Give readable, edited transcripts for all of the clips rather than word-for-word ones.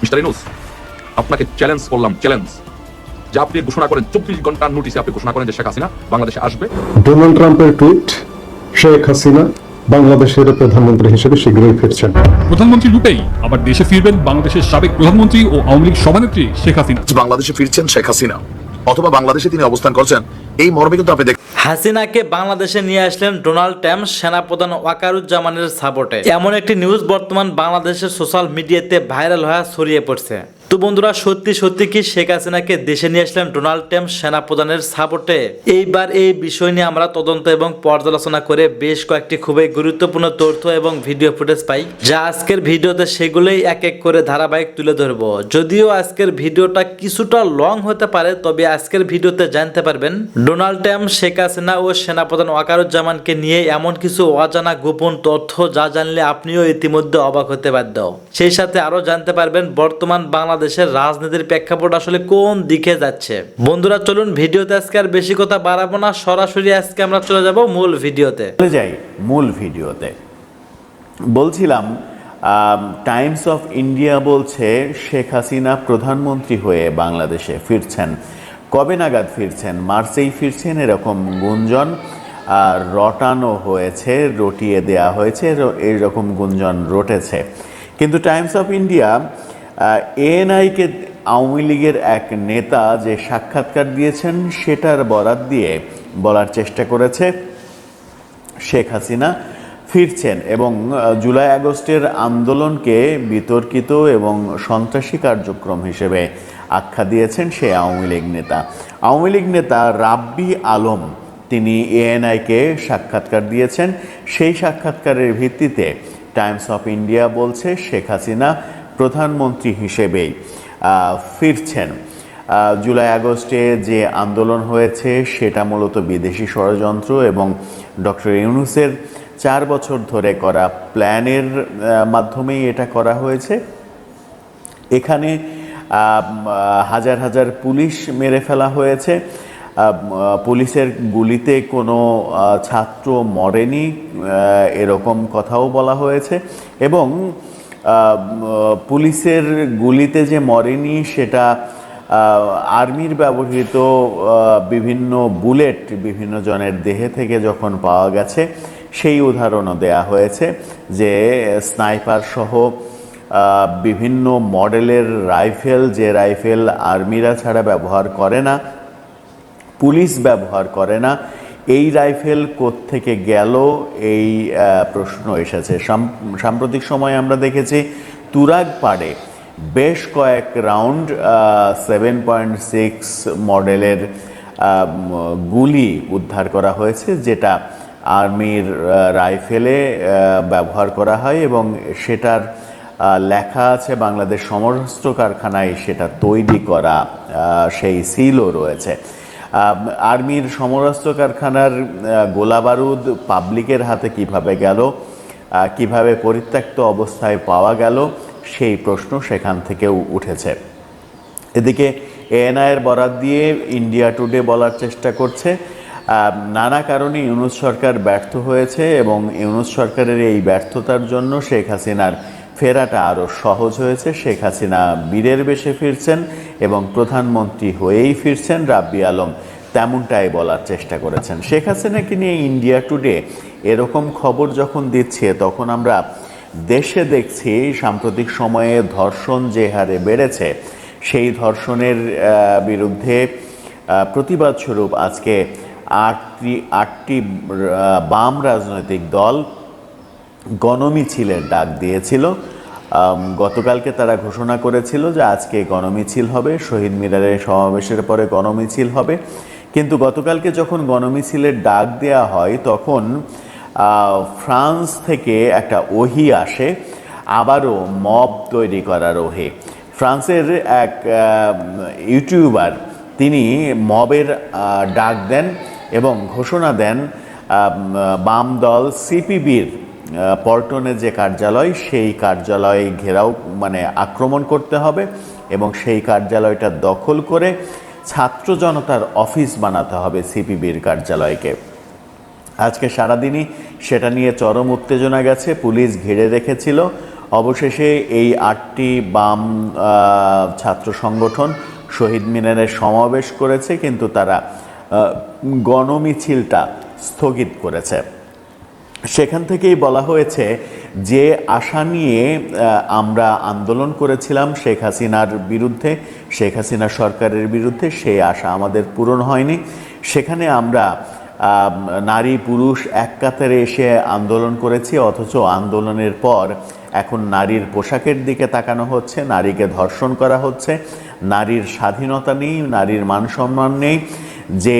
Mister Yunus, আপনাকে challenge করলাম, challenge, যে আপনি ঘোষণা করেন 24 ঘন্টার নোটিসে আপনি ঘোষণা করেন যে শেখ হাসিনা বাংলাদেশে আসবে। ডোনাল্ড ট্রাম্পের টুইট, শেখ হাসিনা বাংলাদেশের প্রধানমন্ত্রী হিসেবে শীঘ্রই ফিরছেন। প্রধানমন্ত্রী রূপেই আবার দেশে ফিরবেন বাংলাদেশের সাবেক প্রধানমন্ত্রী ও আওয়ামী লীগ সভানেত্রী শেখ হাসিনা। বাংলাদেশে ফিরছেন শেখ হাসিনা অথবা বাংলাদেশে তিনি অবস্থান করছেন, এই মর্মে কিন্তু আপনি হাসিনাকে বাংলাদেশে নিয়ে আসলেন ডোনাল্ড ট্রাম্প সেনাপ্রধান ওয়াকারুজ্জামানের সাপোর্টে। এমন একটি নিউজ বর্তমান বাংলাদেশের সোশ্যাল মিডিয়াতে ভাইরাল হয়ে ছড়িয়ে পড়ছে। তো বন্ধুরা, সত্যি সত্যি কি শেখ হাসিনাকে দেশে নিয়ে আসলেন ডোনাল্ড ট্রাম্প সেনাপ্রধানের সাপোর্টে? এইবার এই বিষয় নিয়ে আমরা তদন্ত এবং পর্যালোচনা করে বেশ কয়েকটি খুবই গুরুত্বপূর্ণ তথ্য এবং ভিডিও ফুটেজ পাই, যা আজকের ভিডিওতে সেগুলোই এক এক করে ধারাবাহিক তুলে ধরবো। যদিও আজকের ভিডিওটা কিছুটা লং হতে পারে, তবে আজকের ভিডিওতে জানতে পারবেন ডোনাল্ড ট্রাম্প শেখ হাসিনা ও সেনাপ্রধান ওয়াকারুজ্জামানকে নিয়ে এমন কিছু অজানা গোপন তথ্য, যা জানলে আপনিও ইতিমধ্যে অবাক হতে বাধ্য। সেই সাথে আরো জানতে পারবেন বর্তমান বাংলাদেশের রাজনীতির প্রেক্ষাপট আসলে কোন দিকে যাচ্ছে। বন্ধুরা, চলুন ভিডিওতে আজকে আর বেশি কথা বাড়াবো না, সরাসরি আজকে আমরা চলে যাব মূল ভিডিওতে। বলছিলাম, টাইমস অফ ইন্ডিয়া বলছে শেখ হাসিনা প্রধানমন্ত্রী হয়ে বাংলাদেশে ফিরছেন। কবে নাগাদ ফিরছেন? মার্চেই ফিরছেন এরকম গুঞ্জন রটানো হয়েছে, রটিয়ে দেয়া হয়েছে, এইরকম গুঞ্জন রটেছে। কিন্তু টাইমস অফ ইন্ডিয়া এএনআইকে আওয়ামী লীগের এক নেতা যে সাক্ষাৎকার দিয়েছেন সেটার বরাত দিয়ে বলার চেষ্টা করেছে শেখ হাসিনা ফিরছেন এবং জুলাই আগস্টের আন্দোলনকে বিতর্কিত এবং সন্ত্রাসী কার্যক্রম হিসেবে আখ্যা দিয়েছেন সে আওয়ামী লীগ নেতা। আওয়ামী লীগ নেতা রাব্বি আলম তিনি এএনআইকে সাক্ষাৎকার দিয়েছেন। সেই সাক্ষাৎকারের ভিত্তিতে টাইমস অফ ইন্ডিয়া বলছে শেখ হাসিনা প্রধানমন্ত্রী হিসেবেই ফিরছেন। জুলাই আগস্টে যে আন্দোলন হয়েছে সেটা মূলত বিদেশি ষড়যন্ত্র এবং ডক্টর ইউনূসের 4 বছর ধরে করা প্ল্যানের মাধ্যমেই এটা করা হয়েছে। এখানে হাজার হাজার পুলিশ মেরে ফেলা হয়েছে। পুলিশের গুলিতে কোনো ছাত্র মরেনি, এরকম কথাও বলা হয়েছে। এবং পুলিশের গুলিতে যে মরেনি সেটা আর্মির ব্যবহৃত বিভিন্ন বুলেট বিভিন্ন জনের দেহে থেকে যখন পাওয়া গেছে সেই উদাহরণও দেয়া হয়েছে যে স্নাইপার সহ বিভিন্ন মডেলের রাইফেল, যে রাইফেল আর্মিরা ছাড়া ব্যবহার করে না, পুলিশ ব্যবহার করে না, এই রাইফেল কোত্থেকে গেল এই প্রশ্ন এসেছে। সাম্প্রতিক সময়ে আমরা দেখেছি তুরাগপাড়ে বেশ কয়েক রাউন্ড 7.6 মডেলের গুলি উদ্ধার করা হয়েছে, যেটা আর্মির রাইফেলে ব্যবহার করা হয় এবং সেটার লেখা আছে বাংলাদেশ সমরাস্ত্র কারখানায় সেটা তৈরি করা, সেই সিলও রয়েছে। আর্মির সমরাস্ত্র কারখানার গোলাবারুদ পাবলিকের হাতে কিভাবে গেল, কিভাবে পরিত্যক্ত অবস্থায় পাওয়া গেল, সেই প্রশ্ন সেখান থেকেও উঠেছে। এদিকে এএনআইয়ের বরাত দিয়ে ইন্ডিয়া টুডে বলার চেষ্টা করছে নানা কারণে ইউনূস সরকার ব্যর্থ হয়েছে এবং ইউনূস সরকারের এই ব্যর্থতার জন্য শেখ হাসিনার ফেরাটা আরও সহজ হয়েছে। শেখ হাসিনা বীরের বেশে ফিরছেন এবং প্রধানমন্ত্রী হয়েই ফিরছেন। রাব্বি আলম তেমনটাই বলার চেষ্টা করেছেন। শেখ হাসিনাকে নিয়ে ইন্ডিয়া টুডে এরকম খবর যখন দিচ্ছে, তখন আমরা দেশে দেখছি সাম্প্রতিক সময়ে ধর্ষণ যে হারে বেড়েছে, সেই ধর্ষণের বিরুদ্ধে প্রতিবাদ স্বরূপ আজকে আটটি বাম রাজনৈতিক দল গণমিছিলের ডাক দিয়েছিল। গতকালকে তারা ঘোষণা করেছিল যে আজকে গণমিছিল হবে, শহীদ মিনারের সমাবেশের পরে গণমিছিল হবে। কিন্তু গতকালকে যখন গণমিছিলের ডাক দেয়া হয় তখন ফ্রান্স থেকে একটা ওহি আসে, আবারও মব তৈরি করার ওহি। ফ্রান্সের এক ইউটিউবার তিনি মবের ডাক দেন এবং ঘোষণা দেন বাম দল সিপিবির পল্টনে যে কার্যালয়, সেই কার্যালয় ঘেরাও আক্রমণ করতে হবে এবং সেই কার্যালয়টা দখল করে ছাত্র জনতার অফিস বানাতে হবে সিপিবির কার্যালয়কে। আজকে সারাদিনই সেটা নিয়ে চরম উত্তেজনা গেছে। পুলিশ ঘিরে রেখেছিল অবশেষে এই 8টি বাম ছাত্র সংগঠন শহীদ মিনারে সমাবেশ করেছে, কিন্তু তারা গণমিছিলটা স্থগিত করেছে। সেখান থেকেই বলা হয়েছে যে আশা নিয়ে আমরা আন্দোলন করেছিলাম শেখ হাসিনার বিরুদ্ধে, শেখ হাসিনা সরকারের বিরুদ্ধে, সেই আশা আমাদের পূরণ হয়নি। সেখানে আমরা নারী পুরুষ এক কাতারে এসে আন্দোলন করেছি, অথচ আন্দোলনের পর এখন নারীর পোশাকের দিকে তাকানো হচ্ছে, নারীকে ধর্ষণ করা হচ্ছে, নারীর স্বাধীনতা নেই, নারীর মান সম্মান নেই। যে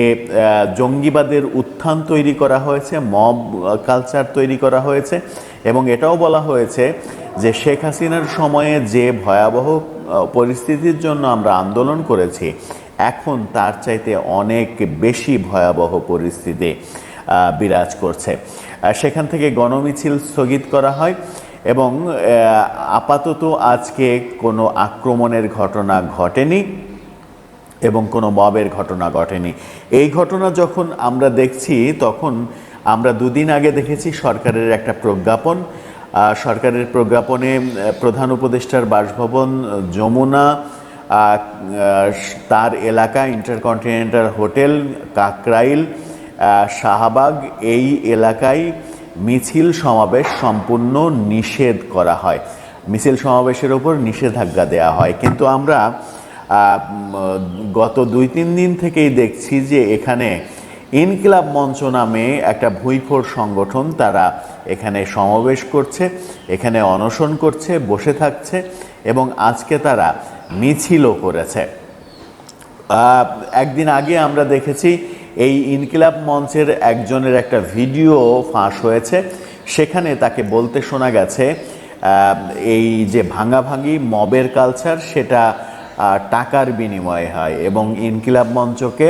জঙ্গিবাদের উত্থান তৈরি করা হয়েছে, মব কালচার তৈরি করা হয়েছে, এবং এটাও বলা হয়েছে যে শেখ হাসিনার সময়ে যে ভয়াবহ পরিস্থিতির জন্য আমরা আন্দোলন করেছি, এখন তার চাইতে অনেক বেশি ভয়াবহ পরিস্থিতি বিরাজ করছে। সেখান থেকে গণমিছিল স্থগিত করা হয় এবং আপাতত আজকে কোনো আক্রমণের ঘটনা ঘটেনি এবং কোনো মবের ঘটনা ঘটেনি। এই ঘটনা যখন আমরা দেখছি, তখন আমরা দুদিন আগে দেখেছি সরকারের একটা প্রজ্ঞাপন। সরকারের প্রজ্ঞাপনে প্রধান উপদেষ্টার বাসভবন যমুনা, তার এলাকা ইন্টারকন্টিনেন্টাল হোটেল, কাকরাইল, শাহবাগ, এই এলাকায় মিছিল সমাবেশ সম্পূর্ণ নিষেধ করা হয়, মিছিল সমাবেশের ওপর নিষেধাজ্ঞা দেওয়া হয়। কিন্তু আমরা গত 2-3 দিন থেকেই দেখছি যে এখানে ইনকিলাব মঞ্চ নামে একটা ভুঁইফোড় সংগঠন, তারা এখানে সমাবেশ করছে, এখানে অনশন করছে, বসে থাকছে, এবং আজকে তারা মিছিলও করেছে। একদিন আগে আমরা দেখেছি এই ইনকিলাব মঞ্চের একজনের একটা ভিডিও ফাঁস হয়েছে, সেখানে তাকে বলতে শোনা গেছে এই যে ভাঙাভাঙি মবের কালচার, সেটা টাকার বিনিময়ে হয় এবং ইনকিলাব মঞ্চকে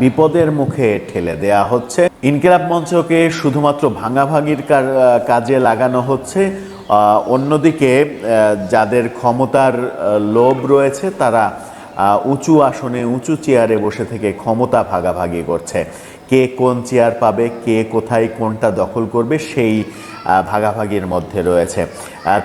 বিপদের মুখে ঠেলে দেয়া হচ্ছে। ইনকিলাব মঞ্চকে শুধুমাত্র ভাঙাভাঙির কাজে লাগানো হচ্ছে, অন্যদিকে যাদের ক্ষমতার লোভ রয়েছে তারা উঁচু আসনে, উঁচু চেয়ারে বসে থেকে ক্ষমতা ভাগাভাগি করছে। কে কোন চেয়ার পাবে, কে কোথায় কোনটা দখল করবে, সেই ভাগাভাগির মধ্যে রয়েছে।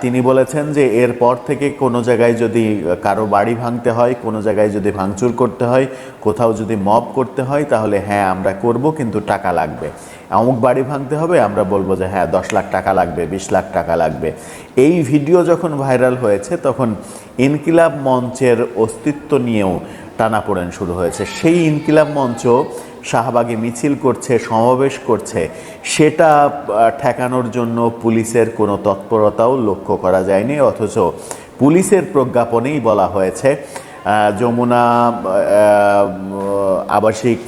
তিনি বলেছেন যে এরপর থেকে কোনো জায়গায় যদি কারো বাড়ি ভাঙতে হয়, কোনো জায়গায় যদি ভাঙচুর করতে হয়, কোথাও যদি মব করতে হয়, তাহলে হ্যাঁ আমরা করব, কিন্তু টাকা লাগবে। অমুক বাড়ি ভাঙতে হবে, আমরা বলবো যে হ্যাঁ 10 লাখ টাকা লাগবে, 20 লাখ টাকা লাগবে। এই ভিডিও যখন ভাইরাল হয়েছে, তখন ইনকিলাব মঞ্চের অস্তিত্ব নিয়েও টানাপোড়েন শুরু হয়েছে। সেই ইনকিলাব মঞ্চ শাহবাগে মিছিল করছে, সমাবেশ করছে, সেটা ঠেকানোর জন্য পুলিশের কোনো তৎপরতাও লক্ষ্য করা যায়নি, অথচ পুলিশের প্রজ্ঞাপনেই বলা হয়েছে যমুনা আবাসিক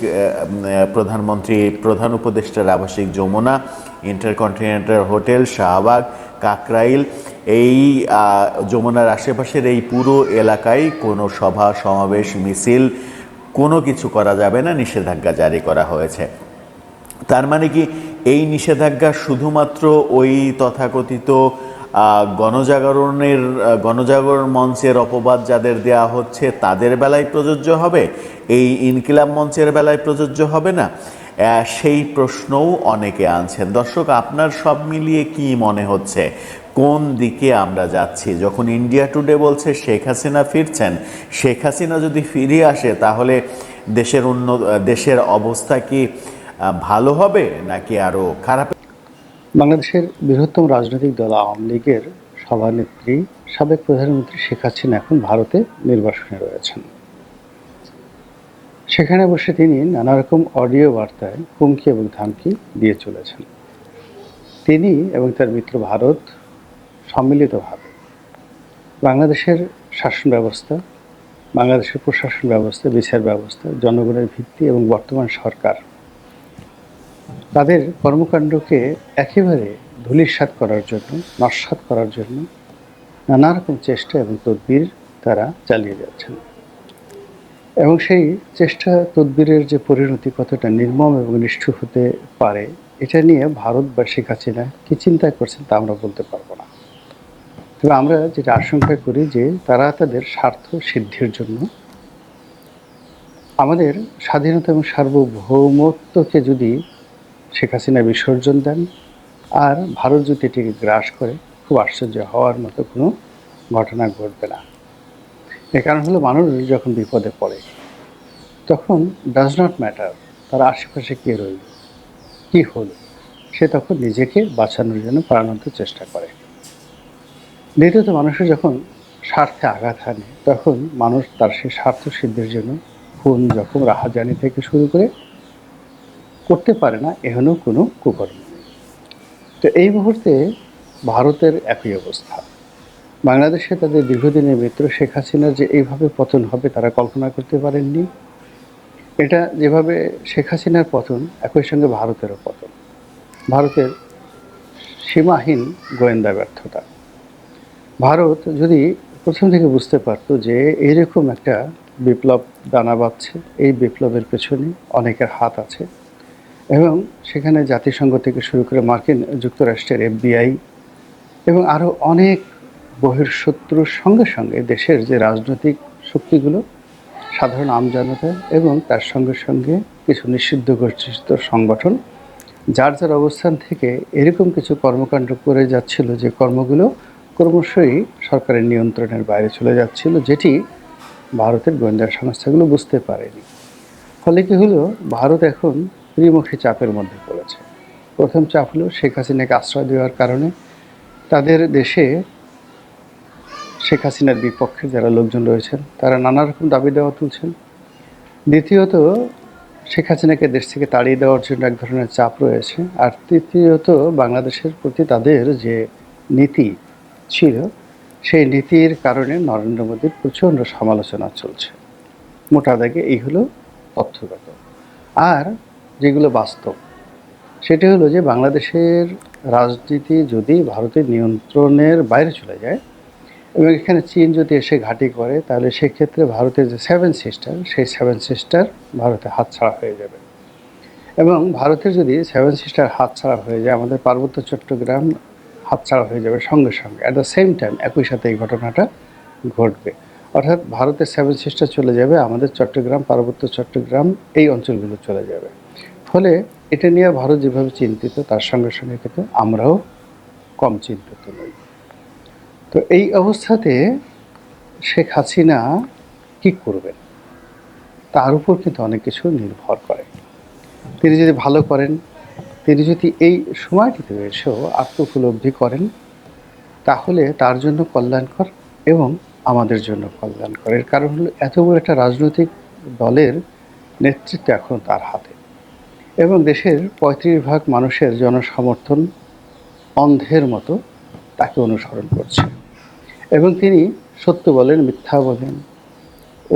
প্রধানমন্ত্রী, প্রধান উপদেষ্টার আবাসিক যমুনা, ইন্টারকন্টিনেন্টাল হোটেল, শাহবাগ, কাকরাইল, এই যমুনার আশেপাশের এই পুরো এলাকায় কোনো সভা সমাবেশ মিছিল কোনো কিছু করা যাবে না, নিষেধাজ্ঞা জারি করা হয়েছে। তার মানে কি এই নিষেধাজ্ঞা শুধুমাত্র ওই তথাকথিত গণজাগরণ মঞ্চের অপবাদ যাদের দেয়া হচ্ছে তাদের বেলায় প্রযোজ্য হবে, এই ইনকিলাব মঞ্চের বেলায় প্রযোজ্য হবে না? সেই প্রশ্নও অনেকে আনছেন। দর্শক, আপনার সব মিলিয়ে কি মনে হচ্ছে, কোন দিকে আমরা যাচ্ছি? যখন ইন্ডিয়া টুডে বলছে শেখ হাসিনা ফিরছেন, শেখ হাসিনা যদি ফিরে আসে তাহলে দেশের অবস্থা কি ভালো হবে নাকি আরো খারাপ? বাংলাদেশের বৃহত্তম রাজনৈতিক দল আওয়ামী লীগের সভানেত্রী, সাবেক প্রধানমন্ত্রী শেখ হাসিনা এখন ভারতে নির্বাসনে রয়েছেন। সেখানে বসে তিনি নানা রকম অডিও বার্তায় হুমকি এবং ধামকি দিয়ে চলেছেন। তিনি এবং তার মিত্র ভারত সম্মিলিতভাবে বাংলাদেশের শাসন ব্যবস্থা, বাংলাদেশের প্রশাসন ব্যবস্থা, বিচার ব্যবস্থা, জনগণের ভিত্তি এবং বর্তমান সরকার, তাদের কর্মকাণ্ডকে একেবারে ধূলিসাৎ করার জন্য, নস্যাৎ করার জন্য নানা রকম চেষ্টা এবং তদবির তারা চালিয়ে যাচ্ছেন। এবং সেই চেষ্টা তদবিরের যে পরিণতি কতটা নির্মম এবং নিষ্ঠুর হতে পারে, এটা নিয়ে ভারত বা শেখ হাসিনা কী চিন্তা করছেন তা আমরা বলতে পারবো না। তবে আমরা যেটা আশঙ্কা করি যে তারা তাদের স্বার্থ সিদ্ধির জন্য আমাদের স্বাধীনতা এবং সার্বভৌমত্বকে যদি শেখ হাসিনা বিসর্জন দেন আর ভারত যদি এটিকে গ্রাস করে, খুব আশ্চর্য হওয়ার মতো কোনো ঘটনা ঘটবে না। এর কারণ হলো মানুষ যখন বিপদে পড়ে তখন ডাজ নট ম্যাটার তার আশেপাশে কে রইল, কী হলো, সে তখন নিজেকে বাঁচানোর জন্য প্রাণান্ত চেষ্টা করে। দ্বিতীয়ত মানুষের যখন স্বার্থে আঘাত হানে তখন মানুষ তার সেই স্বার্থ সিদ্ধির জন্য খুন, জখম, রাহাজানি থেকে শুরু করে করতে পারে না এহেন কোনো কুকর্ম নেই। তো এই মুহূর্তে ভারতের একই অবস্থা। বাংলাদেশে তাদের দীর্ঘদিনের মিত্র শেখ হাসিনার যে এইভাবে পতন হবে তারা কল্পনা করতে পারেননি। এটা যেভাবে শেখ হাসিনার পতন একই সঙ্গে ভারতেরও পতন, ভারতের সীমাহীন গোয়েন্দা ব্যর্থতা। ভারত যদি প্রথম থেকে বুঝতে পারতো যে এরকম একটা বিপ্লব দানা বাঁধছে, এই বিপ্লবের পেছনে অনেকের হাত আছে এবং সেখানে জাতিসংঘ থেকে শুরু করে মার্কিন যুক্তরাষ্ট্রের FBI এবং আরও অনেক বহির্শত্রুর সঙ্গে সঙ্গে দেশের যে রাজনৈতিক শক্তিগুলো, সাধারণ আমজনতা এবং তার সঙ্গে সঙ্গে কিছু নিষিদ্ধ ঘোষিত সংগঠন যার যার অবস্থান থেকে এরকম কিছু কর্মকাণ্ড করে যাচ্ছিল যে কর্মগুলো ক্রমশই সরকারের নিয়ন্ত্রণের বাইরে চলে যাচ্ছিল, যেটি ভারতের গোয়েন্দা সংস্থাগুলো বুঝতে পারেনি। ফলে কি হলো, ভারত এখন ত্রিমুখী চাপের মধ্যে পড়েছে। প্রথম চাপ হলো শেখ হাসিনাকে আশ্রয় দেওয়ার কারণে তাদের দেশে শেখ হাসিনার বিপক্ষে যারা লোকজন রয়েছেন তারা নানা রকম দাবি দেওয়া তুলছেন। দ্বিতীয়ত শেখ হাসিনাকে দেশ থেকে তাড়িয়ে দেওয়ার জন্য এক ধরনের চাপ রয়েছে। আর তৃতীয়ত বাংলাদেশের প্রতি তাদের যে নীতি ছিল সেই নীতির কারণে নরেন্দ্র মোদীর প্রচণ্ড সমালোচনা চলছে। মোটা দাগে এই হলো তথ্যগত। আর যেগুলো বাস্তব সেটি হলো যে বাংলাদেশের রাজনীতি যদি ভারতের নিয়ন্ত্রণের বাইরে চলে যায় এবং এখানে চীন যদি এসে ঘাঁটি করে তাহলে সেক্ষেত্রে ভারতের যে 7 সিস্টার সেই 7 সিস্টার ভারতে হাতছাড়া হয়ে যাবে। এবং ভারতের যদি 7 সিস্টার হাতছাড়া হয়ে যায় আমাদের পার্বত্য চট্টগ্রাম হাতছাড়া হয়ে যাবে সঙ্গে সঙ্গে। অ্যাট দ্য সেম টাইম একই সাথে এই ঘটনাটা ঘটবে। অর্থাৎ ভারতের 7 সিস্টার চলে যাবে, আমাদের চট্টগ্রাম, পার্বত্য চট্টগ্রাম এই অঞ্চলগুলো চলে যাবে। ফলে এটা নিয়ে ভারত যেভাবে চিন্তিত তার সঙ্গে সঙ্গে কিন্তু আমরাও কম চিন্তিত নই। তো এই অবস্থাতে শেখ হাসিনা কী করবেন তার উপর কিন্তু অনেক কিছু নির্ভর করে। তিনি যদি ভালো করেন, তিনি যদি এই সময়টিতে এসেও আত্মোপলব্ধি করেন তাহলে তার জন্য কল্যাণকর এবং আমাদের জন্য কল্যাণকর। এর কারণ হলো এত বড় একটা রাজনৈতিক দলের নেতৃত্ব এখন তার হাতে এবং দেশের 35% মানুষের জনসমর্থন অন্ধের মতো তাকে অনুসরণ করছে এবং তিনি সত্য বলেন, মিথ্যা বলেন,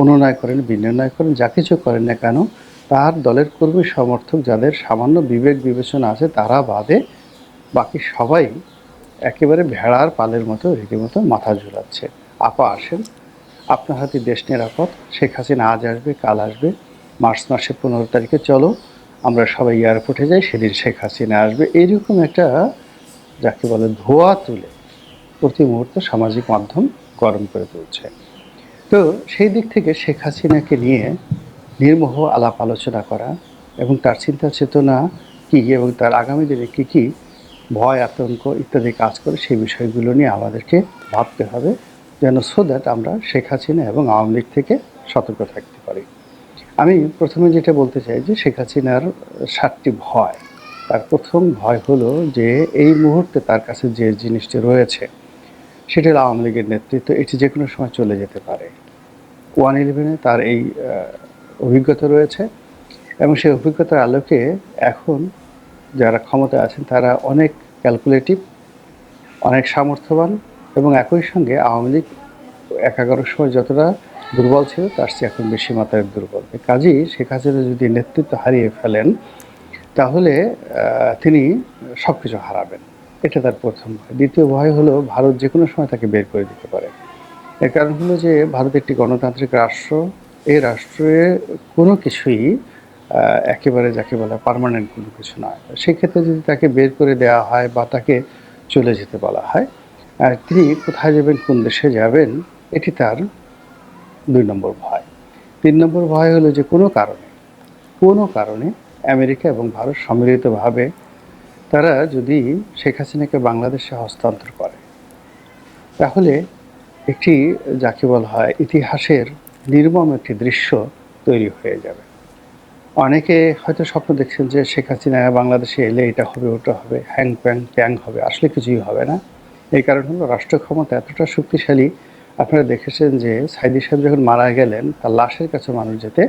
অনুনয় করেন, বিনির্ণয় করেন, যা কিছু করেন না কেন তার দলের কর্মী সমর্থক যাদের সামান্য বিবেক বিবেচনা আছে তারা বাদে বাকি সবাই একেবারে ভেড়ার পালের মতো রীতিমতো মাথা ঝুলাচ্ছে। আপা আসেন, আপনার হাতে দেশ নিরাপদ, শেখ হাসিনা আজ আসবে, কাল আসবে, মার্চ মাসের 15 তারিখে চলো আমরা সবাই এয়ারপোর্টে যাই, সেদিন শেখ হাসিনা আসবে। এইরকম একটা যাকে বলে ধোয়া তুলে প্রতি মুহূর্তে সামাজিক মাধ্যম গরম করে তুলছে। তো সেই দিক থেকে শেখ হাসিনাকে নিয়ে নির্মোহ আলাপ আলোচনা করা এবং তার চিন্তা চেতনা কী এবং তার আগামী দিনে কী কী ভয়, আতঙ্ক ইত্যাদি কাজ করে সেই বিষয়গুলো নিয়ে আমাদেরকে ভাবতে হবে যেন সো দ্যাট আমরা শেখ হাসিনা এবং আওয়ামী লীগ থেকে সতর্ক থাকতে পারি। আমি প্রথমে যেটা বলতে চাই যে শেখ হাসিনার 7টি ভয়। তার প্রথম ভয় হলো যে এই মুহূর্তে তার কাছে যে জিনিসটি রয়েছে সেটা হলো আওয়ামী লীগের নেতৃত্ব। এটি যে কোনো সময় চলে যেতে পারে। 111-এ তার এই অভিজ্ঞতা রয়েছে এবং সেই অভিজ্ঞতার আলোকে এখন যারা ক্ষমতায় আছেন তারা অনেক ক্যালকুলেটিভ, অনেক সামর্থ্যবান এবং একই সঙ্গে আওয়ামী লীগ 11 সময় যতটা দুর্বল ছিল তার চেয়ে এখন বেশি মাত্রায় দুর্বল। কাজেই শেখ হাসিনা যদি নেতৃত্ব হারিয়ে ফেলেন তাহলে তিনি সব কিছু হারাবেন। এটা তার প্রথম ভয়। দ্বিতীয় ভয় হলো ভারত যে কোনো সময় তাকে বের করে দিতে পারে। এর কারণ হলো যে ভারত একটি গণতান্ত্রিক রাষ্ট্র, এই রাষ্ট্রে কোনো কিছুই একেবারে যাকে বলা পার্মানেন্ট কোনো কিছু নয়। সেক্ষেত্রে যদি তাকে বের করে দেওয়া হয় বা তাকে চলে যেতে বলা হয়, তিনি কোথায় যাবেন, কোন দেশে যাবেন, এটি তার 2 নম্বর ভয়। 3 নম্বর ভয় হলো যে কোনো কারণে আমেরিকা এবং ভারত সম্মিলিতভাবে তারা যদি শেখ হাসিনাকে বাংলাদেশে হস্তান্তর করে তাহলে একটি যাকে বলা হয় ইতিহাসের নির্মম একটি দৃশ্য তৈরি হয়ে যাবে। অনেকে হয়তো স্বপ্ন দেখছেন যে শেখ হাসিনা বাংলাদেশে এলে এটা হবে ওটা হবে, হ্যাং প্যাং ট্যাং হবে, আসলে কিছুই হবে না। এই কারণ হলো রাষ্ট্র ক্ষমতা এতটা শক্তিশালী। আপনারা দেখেছেন যে সাইদি সাহেব যখন মারা গেলেন তার লাশের কাছে মানুষ যেতে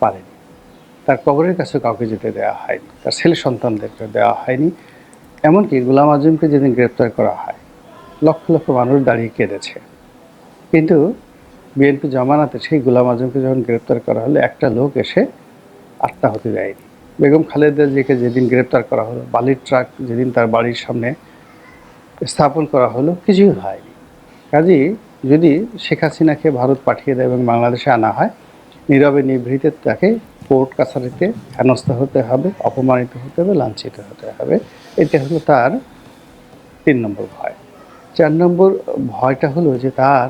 পারেনি, তার কবরের কাছে কাউকে যেতে দেওয়া হয়নি, তার ছেলে সন্তানদেরকে দেওয়া হয়নি। এমনকি গোলাম আজমকে যেদিন গ্রেপ্তার করা হয় লক্ষ লক্ষ মানুষ দাঁড়িয়ে কেঁদেছে, কিন্তু বিএনপি জামানাতে সেই গোলাম আজমকে যখন গ্রেপ্তার করা হলো একটা লোক এসে আত্মাহুতি দেয়নি। বেগম খালেদা জিয়াকে যেদিন গ্রেপ্তার করা হলো, বালির ট্রাক যেদিন তার বাড়ির সামনে স্থাপন করা হলো, কিছুই হয়নি। কাজেই যদি শেখ হাসিনাকে ভারত পাঠিয়ে দেয় এবং বাংলাদেশে আনা হয়, নীরবে নিভৃতে তাকে কোর্ট কাছারিতে হেনস্থা হতে হবে, অপমানিত হতে হবে, লাঞ্ছিত হতে হবে। এটা হলো তার 3 নম্বর ভয়। 4 নম্বর ভয়টা হলো যে তার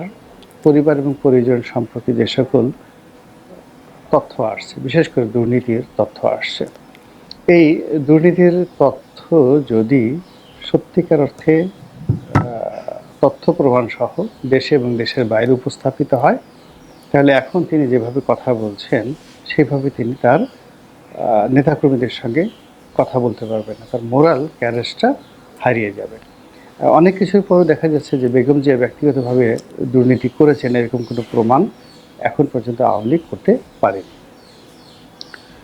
পরিবার এবং পরিজন সম্পর্কে যে সকল তথ্য আসছে, বিশেষ করে দুর্নীতির তথ্য আসছে, এই দুর্নীতির তথ্য যদি সত্যিকার অর্থে তথ্য প্রমাণ সহ দেশে এবং দেশের বাইরে উপস্থাপিত হয়, তাহলে এখন তিনি যেভাবে কথা বলছেন সেভাবে তিনি তার নেতাকর্মীদের সঙ্গে কথা বলতে পারবেন না, তার মোরাল ক্যারেজটা হারিয়ে যাবে। অনেক কিছুর পরেও দেখা যাচ্ছে যে বেগম জিয়া ব্যক্তিগতভাবে দুর্নীতি করেছেন এরকম কোনো প্রমাণ এখন পর্যন্ত আওয়ামী লীগ করতে পারেনি।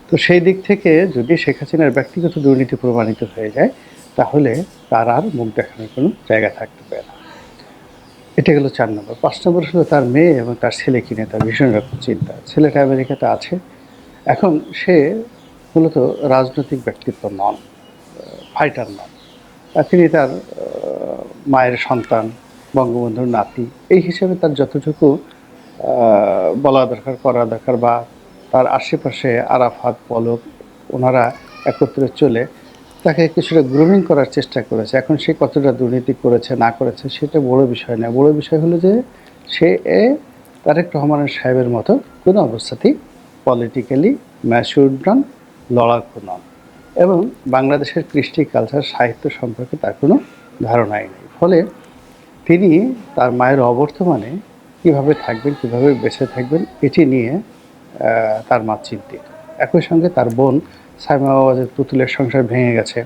তো সেই দিক থেকে যদি শেখ হাসিনার ব্যক্তিগত দুর্নীতি প্রমাণিত হয়ে যায়, তাহলে তার আর মুখ দেখানোর কোনো জায়গা থাকতে পারে না। এটা গেল 4 নম্বর। 5 নম্বর হলো তার মেয়ে এবং তার ছেলেকে নিয়ে তার ভীষণ রকম চিন্তা। ছেলেটা আমেরিকাতে আছে। এখন সে মূলত রাজনৈতিক ব্যক্তিত্ব নন, ফাইটার নন। তিনি তার মায়ের সন্তান, বঙ্গবন্ধুর নাতি, এই হিসেবে তার যতটুকু বলা দরকার, করা দরকার, বা তার আশেপাশে আরাফাত, পলক ওনারা একত্রে চলে তাকে কিছুটা গ্রুমিং করার চেষ্টা করেছে। এখন সে কতটা দুর্নীতি করেছে না করেছে সেটা বড় বিষয় না। বড় বিষয় হলো যে সে তারেক রহমানের সাহেবের মতো কোনো অবস্থাতেই পলিটিক্যালি ম্যাচিউরড নন, লড়াকু নন, এবং বাংলাদেশের কৃষ্টি, কালচার, সাহিত্য সম্পর্কে তার কোনো ধারণাই নেই। ফলে তিনি তার মায়ের অবর্তমানে কীভাবে থাকবেন, কীভাবে বেঁচে থাকবেন, এটি নিয়ে তার মা চিন্তিত। একই সঙ্গে তার বোন সাইমা আওয়াজের পুতুলের সংসার ভেঙে গেছে,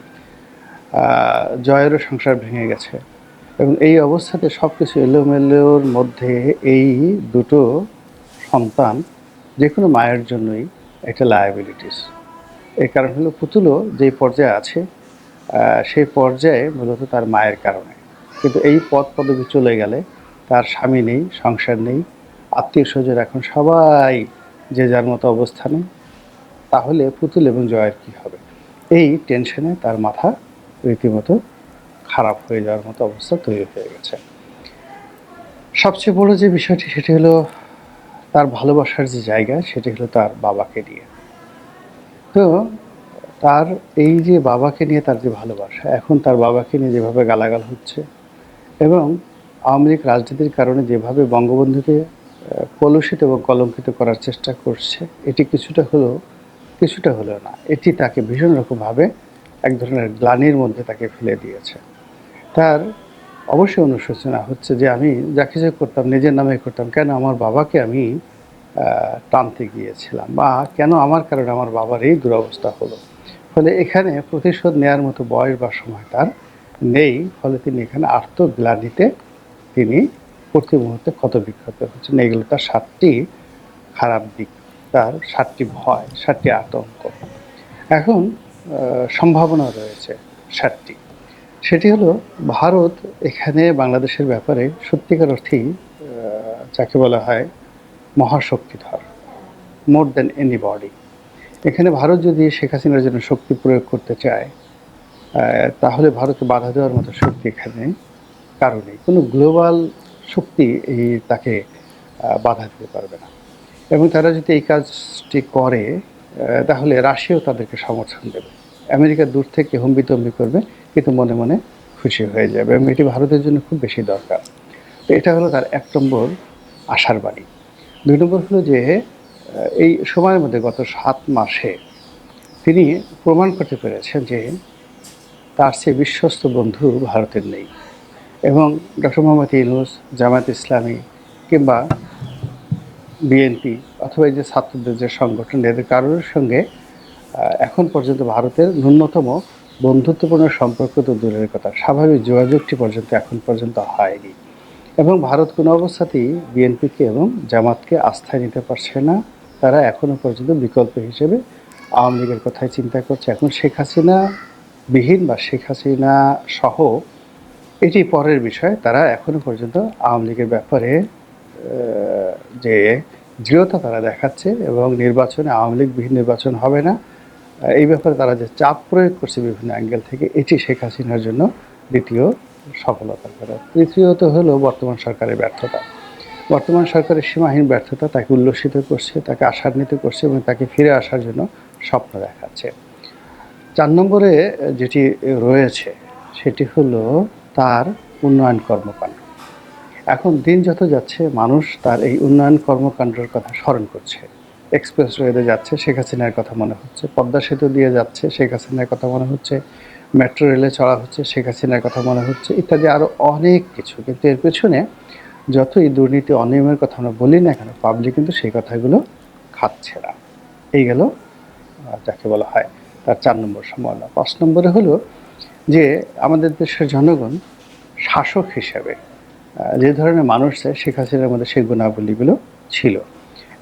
জয়েরও সংসার ভেঙে গেছে, এবং এই অবস্থাতে সব কিছু এলোমেলোর মধ্যে এই দুটো সন্তান যে কোনো মায়ের জন্যই একটা লায়াবিলিটিস। এর কারণ হলো পুতুলও যেই পর্যায়ে আছে সেই পর্যায়ে মূলত তার মায়ের কারণে। কিন্তু এই পদ পদবি চলে গেলে তার স্বামী নেই, সংসার নেই, আত্মীয় স্বজন এখন সবাই যে যার মতো অবস্থানে, তাহলে পুতুল এবং জয়ের কী হবে? এই টেনশনে তার মাথা রীতিমতো খারাপ হয়ে যাওয়ার মতো অবস্থা তৈরি হয়ে গেছে। সবচেয়ে বড় যে বিষয়টি সেটি হলো তার ভালোবাসার যে জায়গা, সেটি হলো তার বাবাকে নিয়ে। তো তার এই যে বাবাকে নিয়ে তার যে ভালোবাসা, এখন তার বাবাকে নিয়ে যেভাবে গালাগাল হচ্ছে এবং আওয়ামী লীগ রাজনীতির কারণে যেভাবে বঙ্গবন্ধুকে কলুষিত এবং কলঙ্কিত করার চেষ্টা করছে, এটি কিছুটা হলেও না, এটি তাকে ভীষণ রকমভাবে এক ধরনের গ্লানির মধ্যে তাকে ফেলে দিয়েছে। তার অবশ্যই অনুশোচনা হচ্ছে যে আমি যা কিছু করতাম নিজের নামে করতাম, কেন আমার বাবাকে আমি টানতে গিয়েছিলাম, বা কেন আমার কারণে আমার বাবার এই দুরবস্থা হলো। ফলে এখানে প্রতিশোধ নেওয়ার মতো বয়স বা সময় তার নেই। ফলে তিনি এখানে আত্মগ্লানিতে তিনি প্রতি মুহূর্তে ক্ষতবিক্ষত হচ্ছেন। এগুলো তার 7টি খারাপ দিক, তার 7টি ভয়, 7টি আতঙ্ক। এখন সম্ভাবনা রয়েছে 7টি। সেটি হলো ভারত এখানে বাংলাদেশের ব্যাপারে সত্যিকার অর্থেই যাকে বলা হয় মহাশক্তিধর, মোর দ্যান এনিবডি। এখানে ভারত যদি শেখ হাসিনার জন্য শক্তি প্রয়োগ করতে চায়, তাহলে ভারতকে বাধা দেওয়ার মতো শক্তি এখানে কারো নেই। কোনো গ্লোবাল শক্তি তাকে বাধা দিতে পারবে না। এবং তারা যদি এই কাজটি করে, তাহলে রাশিয়াও তাদেরকে সমর্থন দেবে। আমেরিকা দূর থেকে হম্বিতম্বি করবে, কিন্তু মনে মনে খুশি হয়ে যাবে, এবং এটি ভারতের জন্য খুব বেশি দরকার। তো এটা হলো তার 1 নম্বর আশার বাণী। 2 নম্বর হলো যে এই সময়ের মধ্যে গত 7 মাসে তিনি প্রমাণ করতে পেরেছেন যে তার চেয়ে বিশ্বস্ত বন্ধু ভারতের নেই। এবং ডক্টর মোহাম্মদ ইউনূস, জামায়াত ইসলামী কিংবা বিএনপি অথবা এই যে ছাত্রদের যে সংগঠন, এদের কারোর সঙ্গে এখন পর্যন্ত ভারতের ন্যূনতম বন্ধুত্বপূর্ণ সম্পর্ক তো দূরের কথা, স্বাভাবিক যোগাযোগটি পর্যন্ত এখন পর্যন্ত হয়নি। এবং ভারত কোনো অবস্থাতেই বিএনপিকে এবং জামাতকে আস্থায় নিতে পারছে না। তারা এখনও পর্যন্ত বিকল্প হিসেবে আওয়ামী লীগের কথাই চিন্তা করছে। এখন শেখ হাসিনা বিহীন বা শেখ হাসিনা সহ এটি পরের বিষয়। তারা এখনও পর্যন্ত আওয়ামী লীগের ব্যাপারে যে দৃঢ়তা তারা দেখাচ্ছে এবং নির্বাচনে আওয়ামী লীগ বিহীন নির্বাচন হবে না, এই ব্যাপারে তারা যে চাপ প্রয়োগ করছে বিভিন্ন অ্যাঙ্গেল থেকে, এটি শেখ হাসিনার জন্য দ্বিতীয় সফলতার কথা। তৃতীয়ত হলো বর্তমান সরকারের ব্যর্থতা। বর্তমান সরকারের সীমাহীন ব্যর্থতা তাকে উল্লসিত করছে, তাকে আশান্বিত করছে এবং তাকে ফিরে আসার জন্য স্বপ্ন দেখাচ্ছে। 4 নম্বরে যেটি রয়েছে সেটি হলো তার উন্নয়ন কর্মকাণ্ড। এখন দিন যত যাচ্ছে মানুষ তার এই উন্নয়ন কর্মকাণ্ডের কথা স্মরণ করছে। এক্সপ্রেসওয়েতে যাচ্ছে, শেখ হাসিনার কথা মনে হচ্ছে। পদ্মা সেতু দিয়ে যাচ্ছে, শেখ হাসিনার কথা মনে হচ্ছে। মেট্রো রেলে চড়া হচ্ছে, শেখ হাসিনার কথা মনে হচ্ছে, ইত্যাদি আরও অনেক কিছু। কিন্তু এর পেছনে যতই দুর্নীতি অনিয়মের কথা আমরা বলি না কেন, পাবলিক কিন্তু সেই কথাগুলো খাচ্ছে না। এই গেল যাকে বলা হয় তার 4 নম্বর সম্ভাবনা। 5 নম্বরে হলো যে আমাদের দেশের জনগণ শাসক হিসেবে যে ধরনের মানুষ চায়, শেখ হাসিনার মধ্যে সেই গুণাবলীগুলো ছিল।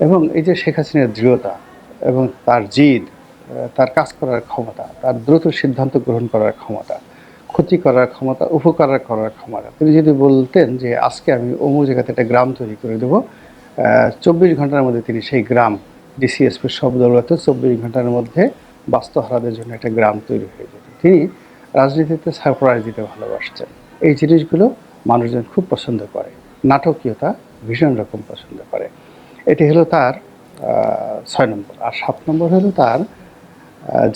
এবং এই যে শেখ হাসিনার দৃঢ়তা এবং তার জিদ, তার কাজ করার ক্ষমতা, তার দ্রুত সিদ্ধান্ত গ্রহণ করার ক্ষমতা, ক্ষতি করার ক্ষমতা, উপকার করার ক্ষমতা। তিনি যদি বলতেন যে আজকে আমি অমুক জায়গাতে একটা গ্রাম তৈরি করে দেবো, 24 ঘন্টার মধ্যে তিনি সেই গ্রাম ডিসিএসপির সব দৌলতে 24 ঘন্টার মধ্যে বাস্তুহারাদের জন্য একটা গ্রাম তৈরি হয়ে যেত। তিনি রাজনীতিতে সারপ্রাইজ দিতে ভালোবাসতেন। এই জিনিসগুলো মানুষজন খুব পছন্দ করে। নাটকীয়তা ভীষণ রকম পছন্দ করে। এটি হলো তার 6 নম্বর। আর 7 নম্বর হলো তার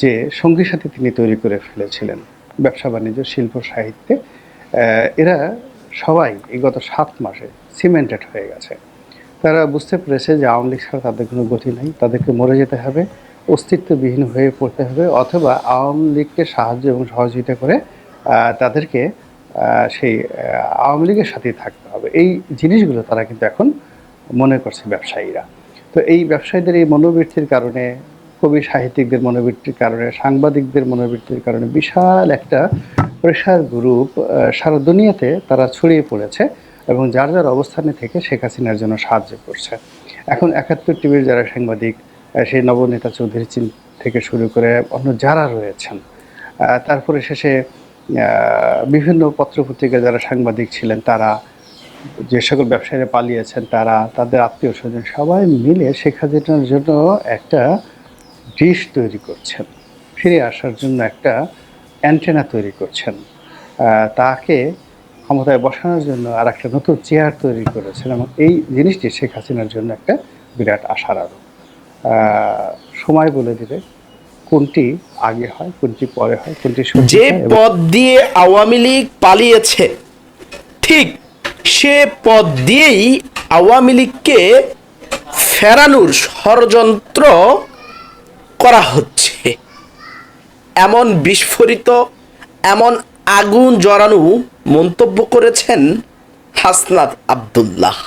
যে সঙ্গী সাথী তিনি তৈরি করে ফেলেছিলেন ব্যবসা বাণিজ্য, শিল্প, সাহিত্যে। এরা সবাই এই গত 7 মাসে সিমেন্টেড হয়ে গেছে। তারা বুঝতে পেরেছে যে আওয়ামী লীগ ছাড়া তাদের কোনো গতি নাই, তাদেরকে মরে যেতে হবে, অস্তিত্ববিহীন হয়ে পড়তে হবে, অথবা আওয়ামী লীগকে সাহায্য এবং সহযোগিতা করে তাদেরকে সেই আওয়ামী লীগের সাথেই থাকতে হবে। এই জিনিসগুলো তারা কিন্তু এখন মনে করছে ব্যবসায়ীরা। তো এই ব্যবসায়ীদের এই মনোবৃত্তির কারণে, কবি সাহিত্যিকদের মনোবৃত্তির কারণে, সাংবাদিকদের মনোবৃত্তির কারণে বিশাল একটা প্রেশার গ্রুপ সারা দুনিয়াতে তারা ছড়িয়ে পড়েছে এবং যার যার অবস্থানে থেকে শেখ হাসিনার জন্য সাহায্য করছে। এখন 71 টিভির যারা সাংবাদিক, সেই নবনেতা চৌধুরী থেকে শুরু করে অন্য যারা রয়েছেন, তারপরে শেষে বিভিন্ন পত্রপত্রিকায় যারা সাংবাদিক ছিলেন, তারা, যে সকল ব্যবসায়ীরা পালিয়েছেন তারা, তাদের আত্মীয় স্বজন সবাই মিলে শেখ হাসিনার জন্য একটা ডিশ তৈরি করছেন, ফিরে আসার জন্য একটা অ্যান্টেনা তৈরি করছেন, তাকে ক্ষমতায় বসানোর জন্য আর একটা নতুন চেয়ার তৈরি করেছেন। এবং এই জিনিসটি শেখ হাসিনার জন্য একটা বিরাট আশার আলো। সময় বলে দিবে কোনটি আগে হয়, কোনটি পরে হয়, কোনটি যে পথ দিয়ে আওয়ামী লীগ পালিয়েছে, ঠিক সে পথ দিয়েই আওয়ামী লীগকে ফেরানোর ষড়যন্ত্র করা হচ্ছে। এমন বিস্ফোরিত, এমন আগুন জড়ানো মন্তব্য করেছেন হাসনাত আব্দুল্লাহ।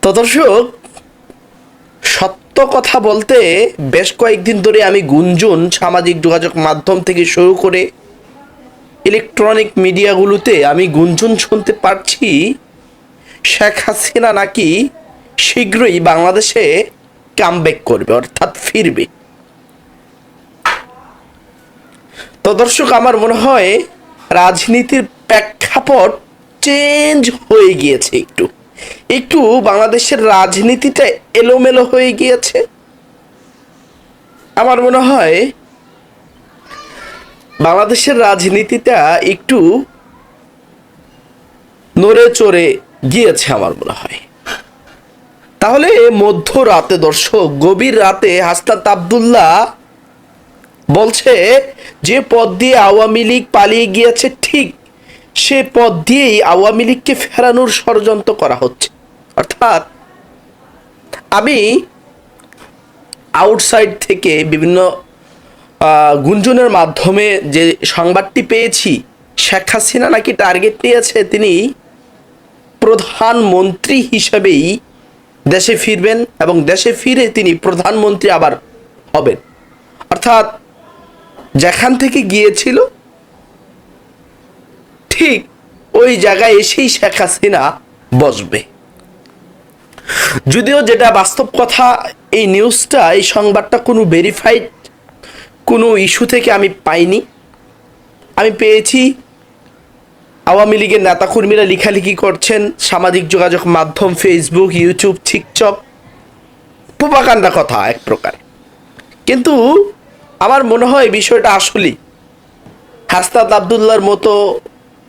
তো দর্শক, সত্য কথা বলতে বেশ কয়েকদিন ধরে আমি গুঞ্জন সামাজিক যোগাযোগ মাধ্যম থেকে শুরু করে ইলেকট্রনিক মিডিয়াগুলোতে আমি গুঞ্জন শুনতে পারছি শেখ হাসিনা নাকি শীঘ্রই বাংলাদেশে কামব্যাক করবে, অর্থাৎ ফিরবে। তো দর্শক, আমার মনে হয় রাজনীতির প্রেক্ষাপট চেঞ্জ হয়ে গিয়েছে, একটু বাংলাদেশের রাজনীতিটা এলোমেলো হয়ে গিয়েছে। আমার মনে হয় বাংলাদেশের রাজনীতিটা একটু নড়ে চড়ে গিয়েছে আমার মনে হয়। তাহলে মধ্যরাতে, দর্শক, গভীর রাতে হাসনাত আব্দুল্লাহ বলছে যে পথ দিয়ে আওয়ামী লীগ পালিয়ে গিয়েছে, ঠিক সে পথ দিয়েই আওয়ামী লীগকে ফেরানোর ষড়যন্ত্র করা হচ্ছে। অর্থাৎ আমি আউটসাইড থেকে বিভিন্ন গুঞ্জনের মাধ্যমে যে সংবাদটি পেয়েছি, শেখ হাসিনা নাকি টার্গেট নিয়েছে তিনি প্রধানমন্ত্রী হিসেবেই দেশে ফিরবেন এবং দেশে ফিরে তিনি প্রধানমন্ত্রী আবার হবেন, অর্থাৎ যেখান থেকে গিয়েছিল ঠিক ওই জায়গায় এসেই শেখ হাসিনা বসবে। যদিও যেটা বাস্তব কথা, এই নিউজটা, এই সংবাদটা কোনো ভেরিফাইড কোনো ইস্যু থেকে আমি পাইনি। আমি পেয়েছি আওয়ামী লীগের নেতাকর্মীরা লেখালেখি করছেন, সামাজিক যোগাযোগ মাধ্যম, ফেসবুক, ইউটিউব, টিকটক, প্রোপাগান্ডা কথা এক প্রকার। কিন্তু আমার মনে হয় বিষয়টা আসলেই হাসনাত আবদুল্লাহর মতো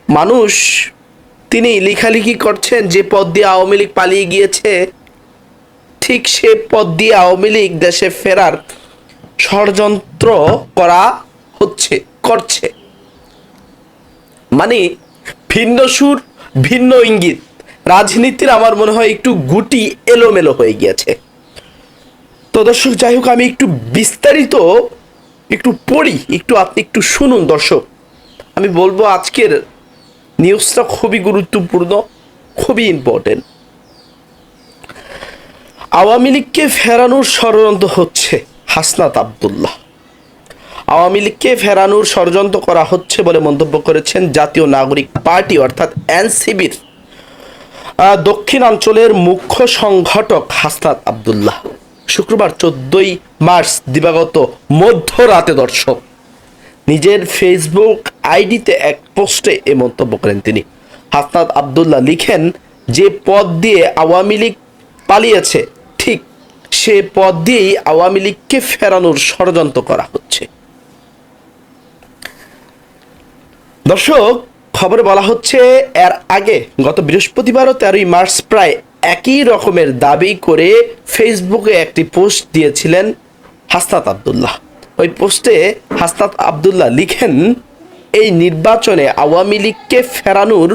মানুষ তিনি লেখালেখি করছেন যে পদ দিয়ে আওয়ামী লীগ পালিয়ে গিয়েছে, ঠিক সে পদ দিয়ে আওয়ামী লীগ দেশে ফেরার ষড়যন্ত্র করছে। মানে ভিন্ন সুর ভিন্ন ইঙ্গিত, রাজনীতির আমার মনে হয় একটু গুটি এলোমেলো হয়ে গিয়েছে। তো দর্শক, যাই হোক, আমি একটু বিস্তারিত একটু পড়ি, আপনি একটু শুনুন দর্শক। আমি বলবো আজকের নিউজটা খুবই গুরুত্বপূর্ণ, খুবই ইম্পর্টেন্ট। আওয়ামী লীগকে ফেরানোর ষড়যন্ত্র হচ্ছে হাসনাত আবদুল্লাহ। আওয়ামী লীগকে ফেরানোর ষড়যন্ত্র করা হচ্ছে বলে মন্তব্য করেছেন জাতীয় নাগরিক পার্টি অর্থাৎ এনসিবির দক্ষিণাঞ্চলের মুখ্য সংগঠক হাসনাত আবদুল্লাহ শুক্রবার 14ই মার্চ দিবাগত মধ্যরাতে দর্শক নিজের ফেসবুক আইডিতে এক পোস্টে এ মন্তব্য করেন তিনি। হাসনাত আবদুল্লাহ লিখেন, যে পদ দিয়ে আওয়ামী লীগ পালিয়েছে ঠিক সে পদ দিয়েই আওয়ামী লীগকে ফেরানোর ষড়যন্ত্র করা হচ্ছে। দর্শক, খবরে বলা হচ্ছে এর আগে গত বৃহস্পতিবারও 13ই মার্চ প্রায় একই রকমের দাবি করে ফেসবুকে একটি পোস্ট দিয়েছিলেন হাসনাত আবদুল্লাহ। ওই পোস্টে হাসনাত আবদুল্লাহ লিখেন, এই নির্বাচনে আওয়ামী লীগকে ফেরানোর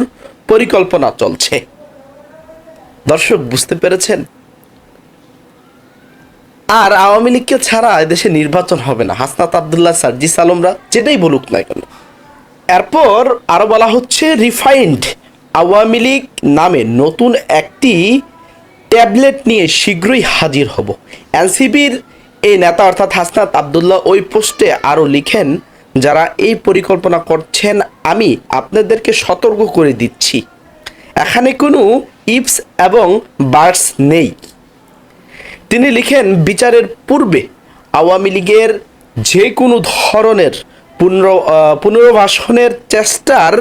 পরিকল্পনা চলছে। দর্শক, বুঝতে পেরেছেন? আর আওয়ামী লীগকে ছাড়া এদেশে নির্বাচন হবে না। হাসনাত আবদুল্লাহ, সার্জিস আলমরা যেটাই বলুক না কেন। এরপর আরো বলা হচ্ছে, রিফাইন্ড আওয়ামী লীগ নামে নতুন একটি ট্যাবলেট নিয়ে শীঘ্রই হাজির হব। এনসিবির এই নেতা অর্থাৎ হাসনাত আবদুল্লাহ ওই পোস্টে আরো লিখেন, যারা এই পরিকল্পনা করছেন আমি আপনাদেরকে সতর্ক করে দিচ্ছি, এখানে কোনো ইফস এবং বার্ডস নেই। তিনি লিখেন, বিচারের পূর্বে আওয়ামী লীগের যে কোনো ধরনের পুনর্বাসনের চেষ্টার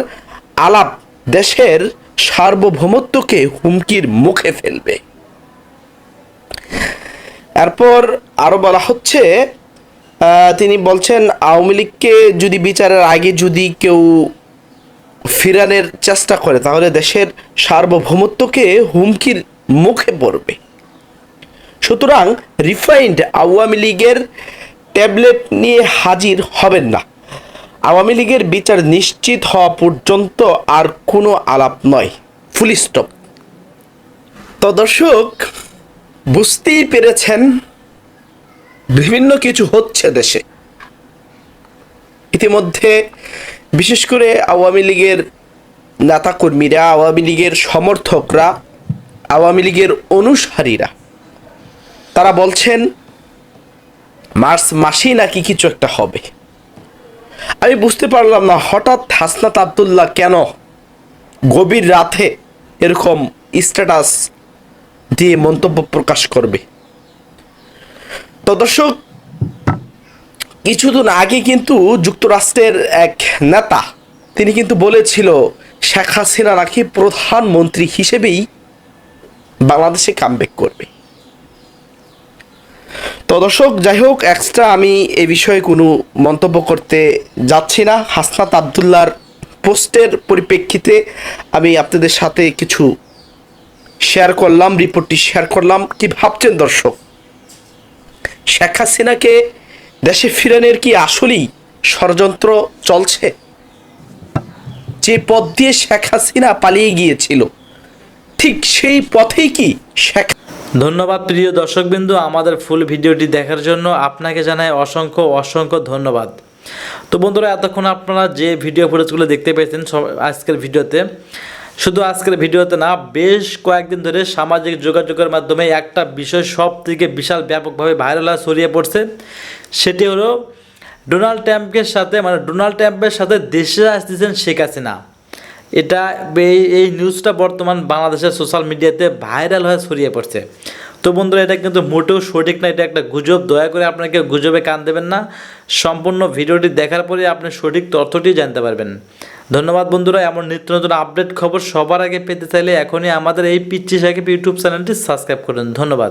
আলাপ দেশের সার্বভৌমত্বকে হুমকির মুখে ফেলবে। এরপর আরো বলা হচ্ছে, তিনি বলছেন আওয়ামী লীগকে যদি বিচারের আগে যদি কেউ ফিরানোর চেষ্টা করে তাহলে দেশের সার্বভৌমত্বকে হুমকির মুখে পড়বে। সুতরাং রিফাইন্ড আওয়ামী লীগের ট্যাবলেট নিয়ে হাজির হবেন না। আওয়ামী লীগের বিচার নিশ্চিত হওয়া পর্যন্ত আর কোনো আলাপ নয়, ফুল স্টপ। তো দর্শক, বুঝতেই পেরেছেন বিভিন্ন কিছু হচ্ছে দেশে। ইতিমধ্যে বিশেষ করে আওয়ামী লীগের নেতাকর্মীরা, আওয়ামী লীগের সমর্থকরা, আওয়ামী লীগের অনুসারীরা তারা বলছেন মার্চ মাসেই নাকি কিছু একটা হবে। আমি বুঝতে পারলাম না হঠাৎ হাসনাত আবদুল্লাহ কেন গভীর রাতে এরকম স্ট্যাটাস দিয়ে মন্তব্য প্রকাশ করবে। তো দর্শক, কিছুদিন আগে কিন্তু যুক্তরাষ্ট্রের এক নেতা তিনি কিন্তু বলেছিল শেখ হাসিনা নাকি প্রধানমন্ত্রী হিসেবেই বাংলাদেশে কামব্যাক করবে। তো দর্শক, যাই হোক, এক্সট্রা আমি এ বিষয়ে কোনো মন্তব্য করতে যাচ্ছি না। হাসনাত আবদুল্লাহর পোস্টের পরিপ্রেক্ষিতে আমি আপনাদের সাথে কিছু শেয়ার করলাম, রিপোর্টটি শেয়ার করলাম। কি ভাবছেন দর্শক? শেখ হাসিনাকে দেশে ফিরানোর কি আসলেই ষড়যন্ত্র চলছে? যে পথ দিয়ে শেখ হাসিনা পালিয়ে গিয়েছিল ঠিক সেই পথেই কি শেখ। ধন্যবাদ প্রিয় দর্শকবৃন্দ, আমাদের ফুল ভিডিওটি দেখার জন্য আপনাকে জানাই অসংখ্য ধন্যবাদ। তো বন্ধুরা, এতক্ষণ আপনারা যে ভিডিও ফুটেজগুলো দেখতে পেয়েছেন আজকের ভিডিওতে, শুধু আজকের ভিডিওতে না, বেশ কয়েকদিন ধরে সামাজিক যোগাযোগের মাধ্যমে একটা বিষয় সব থেকে বিশাল ব্যাপকভাবে ভাইরাল হয়ে ছড়িয়ে পড়ছে। সেটি হলো ডোনাল্ড ট্রাম্পের সাথে দেশে আসতেছেন শেখ হাসিনা। এই নিউজটা বর্তমান বাংলাদেশের সোশ্যাল মিডিয়াতে ভাইরাল হয়ে ছড়িয়ে পড়ছে। তো বন্ধুরা, এটা কিন্তু মোটেও সঠিক না, এটা একটা গুজব। দয়া করে আপনাকে গুজবে কান দেবেন না, সম্পূর্ণ ভিডিওটি দেখার পরে আপনি সঠিক তথ্যটি জানতে পারবেন। ধন্যবাদ বন্ধুরা। এমন নিত্য নতুন আপডেট খবর সবার আগে পেতে চাইলে এখনই আমাদের এই পিচ্চি সাকিব ইউটিউব চ্যানেলটি সাবস্ক্রাইব করুন। ধন্যবাদ।